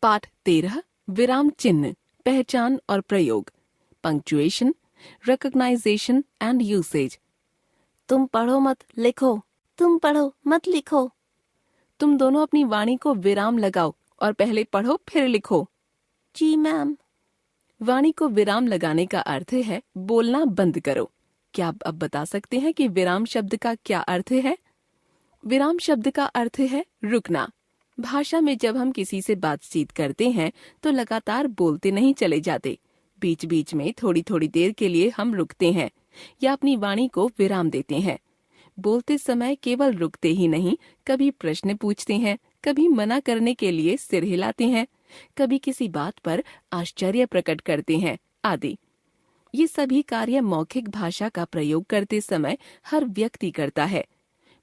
पाठ 13 विराम चिन्ह, पहचान और प्रयोग, पंक्चुएशन, रिकॉग्नाइजेशन एंड यूसेज। तुम पढ़ो मत लिखो, तुम पढ़ो मत लिखो। तुम दोनों अपनी वाणी को विराम लगाओ और पहले पढ़ो फिर लिखो। जी मैम। वाणी को विराम लगाने का अर्थ है बोलना बंद करो। क्या आप अब बता सकते हैं कि विराम शब्द का क्या अर्थ है? विराम शब्द का अर्थ है रुकना। भाषा में जब हम किसी से बातचीत करते हैं तो लगातार बोलते नहीं चले जाते। बीच बीच में थोड़ी थोड़ी देर के लिए हम रुकते हैं या अपनी वाणी को विराम देते हैं। बोलते समय केवल रुकते ही नहीं, कभी प्रश्न पूछते हैं, कभी मना करने के लिए सिर हिलाते हैं, कभी किसी बात पर आश्चर्य प्रकट करते हैं आदि। ये सभी कार्य मौखिक भाषा का प्रयोग करते समय हर व्यक्ति करता है।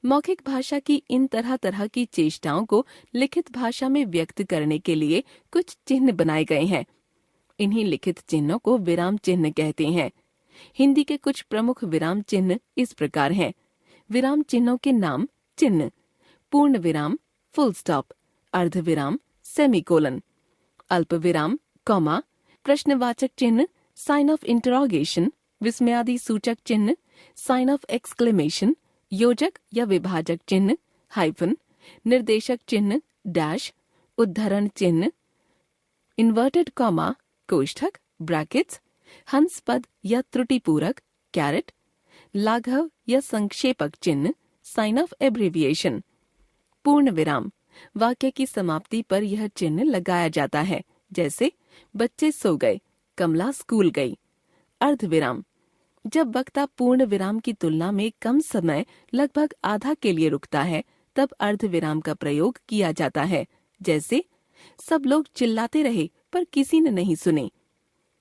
मौखिक भाषा की इन तरह तरह की चेष्टाओं को लिखित भाषा में व्यक्त करने के लिए कुछ चिन्ह बनाए गए हैं। इन्हीं लिखित चिन्हों को विराम चिन्ह कहते हैं। हिंदी के कुछ प्रमुख विराम चिन्ह इस प्रकार हैं। विराम चिन्हों के नाम: चिन्ह, पूर्ण विराम, फुल स्टॉप, अर्ध विराम, सेमीकोलन, अल्प विराम, कॉमा, प्रश्नवाचक चिन्ह, साइन ऑफ इंटरोगेशन, विस्मयादि सूचक चिन्ह, साइन ऑफ एक्सक्लेमेशन, योजक या विभाजक चिन्ह, हाइफन, निर्देशक चिन्ह, डैश, उद्धरण चिन्ह, इन्वर्टेड कॉमा, कोष्ठक, ब्रैकेट्स, हंस पद या त्रुटिपूरक, कैरेट, लाघव या संक्षेपक चिन्ह, साइन ऑफ एब्रिविएशन। पूर्ण विराम, वाक्य की समाप्ति पर यह चिन्ह लगाया जाता है, जैसे बच्चे सो गए, कमला स्कूल गई। अर्ध विराम, जब वक्ता पूर्ण विराम की तुलना में कम समय, लगभग आधा के लिए रुकता है, तब अर्ध विराम का प्रयोग किया जाता है, जैसे सब लोग चिल्लाते रहे पर किसी ने नहीं सुने।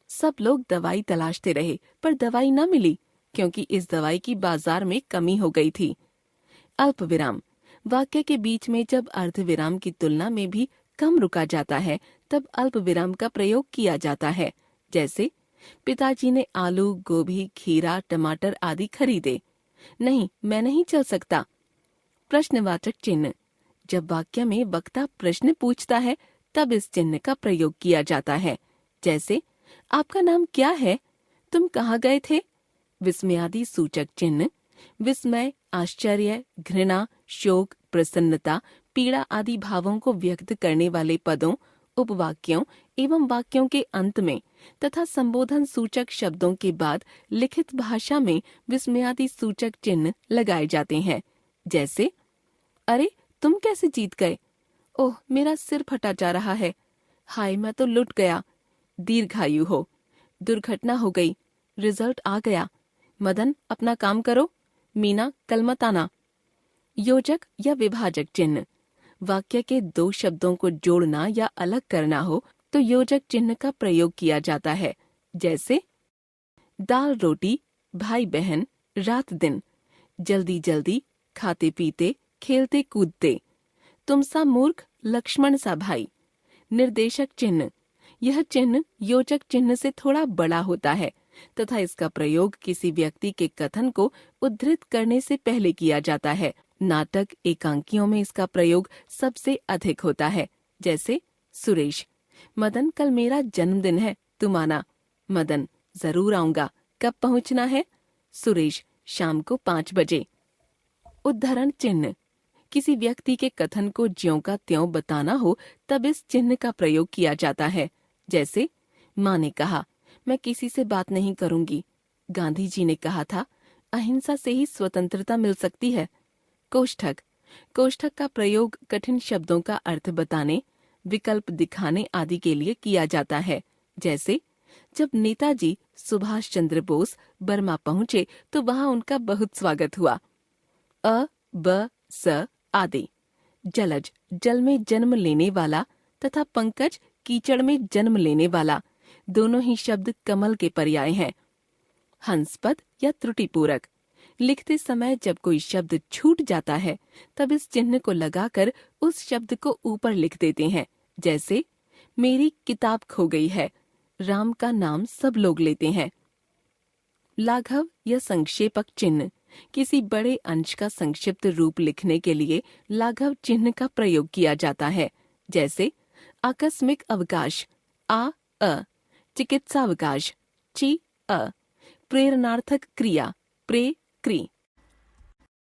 सब लोग दवाई तलाशते रहे पर दवाई न मिली क्योंकि इस दवाई की बाजार में कमी हो गई थी। अल्प विराम, वाक्य के बीच में जब अर्ध विराम की तुलना में भी कम रुका जाता है तब अल्प विराम का प्रयोग किया जाता है, जैसे पिताजी ने आलू, गोभी, खीरा, टमाटर आदि खरीदे। नहीं, मैं नहीं चल सकता। प्रश्नवाचक चिन्ह, जब वाक्य में वक्ता प्रश्न पूछता है तब इस चिन्ह का प्रयोग किया जाता है, जैसे आपका नाम क्या है, तुम कहाँ गए थे। विस्मयादि सूचक चिन्ह, विस्मय, आश्चर्य, घृणा, शोक, प्रसन्नता, पीड़ा आदि भावों को व्यक्त करने वाले पदों, उपवाक्यों एवं वाक्यों के अंत में तथा संबोधन सूचक शब्दों के बाद लिखित भाषा में विस्मयादि सूचक चिन्ह लगाए जाते हैं, जैसे अरे तुम कैसे जीत गए, ओह मेरा सिर फटा जा रहा है, हाय मैं तो लुट गया, दीर्घायु हो, दुर्घटना हो गई, रिजल्ट आ गया, मदन अपना काम करो, मीना कल मत आना। योजक या विभाजक चिन्ह, वाक्य के दो शब्दों को जोड़ना या अलग करना हो तो योजक चिन्ह का प्रयोग किया जाता है, जैसे दाल रोटी, भाई बहन, रात दिन, जल्दी जल्दी, खाते पीते, खेलते कूदते, तुम सा मूर्ख, लक्ष्मण सा भाई। निर्देशक चिन्ह, यह चिन्ह योजक चिन्ह से थोड़ा बड़ा होता है तथा इसका प्रयोग किसी व्यक्ति के कथन को उद्धृत करने से पहले किया जाता है। नाटक, एकांकियों में इसका प्रयोग सबसे अधिक होता है, जैसे सुरेश, मदन कल मेरा जन्मदिन है, तुम आना। मदन, जरूर आऊंगा, कब पहुंचना है। सुरेश, शाम को 5 बजे। उद्धरण चिन्ह, किसी व्यक्ति के कथन को ज्यों का त्यों बताना हो तब इस चिन्ह का प्रयोग किया जाता है, जैसे माँ ने कहा, मैं किसी से बात नहीं करूंगी, गांधी जी ने कहा था, अहिंसा से ही स्वतंत्रता मिल सकती है। कोष्ठक, कोष्ठक का प्रयोग कठिन शब्दों का अर्थ बताने, विकल्प दिखाने आदि के लिए किया जाता है, जैसे जब नेताजी सुभाष चंद्र बोस बर्मा पहुंचे तो वहां उनका बहुत स्वागत हुआ। अ, ब, स आदि। जलज, जल में जन्म लेने वाला तथा पंकज, कीचड़ में जन्म लेने वाला, दोनों ही शब्द कमल के पर्याय हैं। हंसपद या त्रुटिपूरक, लिखते समय जब कोई शब्द छूट जाता है तब इस चिन्ह को लगाकर उस शब्द को ऊपर लिख देते हैं, जैसे मेरी किताब खो गई है, राम का नाम सब लोग लेते हैं। लाघव या संक्षेपक चिन्ह, किसी बड़े अंश का संक्षिप्त रूप लिखने के लिए लाघव चिन्ह का प्रयोग किया जाता है, जैसे आकस्मिक अवकाश आ अ, चिकित्सावकाश ची अ, प्रेरणार्थक क्रिया प्रे क्री,